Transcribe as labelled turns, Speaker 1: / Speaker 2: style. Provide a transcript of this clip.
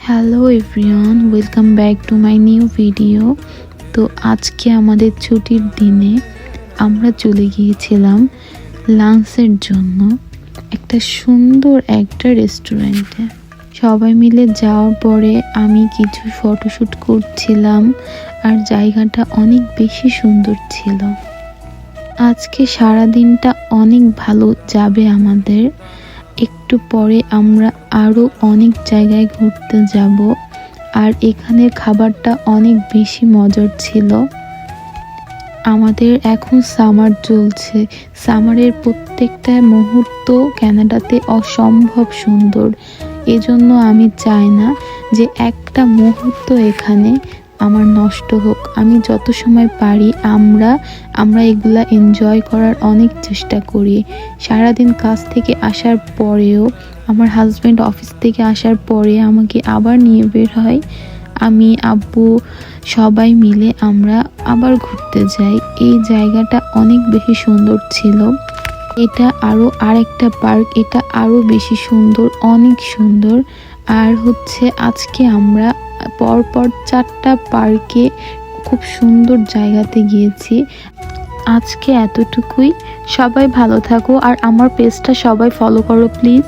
Speaker 1: Hello everyone, welcome back to my new video. তো আজকে আমাদের ছুটির দিনে আমরা চলে গিয়েছিলাম লাঞ্চের জন্য একটা সুন্দর একটা রেস্টুরেন্টে। সবাই মিলে যাওয়ার পরে আমি কিছু ফটোশ্যুট করছিলাম আর জায়গাটা অনেক বেশি সুন্দর ছিল। আজকে সারা দিনটা অনেক ভালো যাবে আমাদের। একটু পরে আমরা আরও অনেক জায়গায় ঘুরতে যাব, আর এখানের খাবারটা অনেক বেশি মজার ছিল। আমাদের এখন সামার চলছে, সামারের প্রত্যেকটা মুহূর্ত কানাডাতে অসম্ভব সুন্দর। এজন্য আমি চাই না যে একটা মুহূর্ত এখানে আমার নষ্ট হোক। আমি যত সময় পারি আমরা এগুলা এনজয় করার অনেক চেষ্টা করি। সারাদিন কাজ থেকে আসার পরেও, আমার হাজব্যান্ড অফিস থেকে আসার পরে আমাকে আবার নিয়ে বের হয়। আমি আব্বু সবাই মিলে আমরা আবার ঘুরতে যাই। এই জায়গাটা অনেক বেশি সুন্দর ছিল। এটা আরেকটা পার্ক, এটা আরও বেশি সুন্দর, অনেক সুন্দর। আর আজকে আমরা পরপর 4টা পার্কে খুব সুন্দর জায়গাতে গিয়েছি। আজকে এতটুকুই। সবাই ভালো থাকো আর আমার পেজটা সবাই ফলো করো প্লিজ।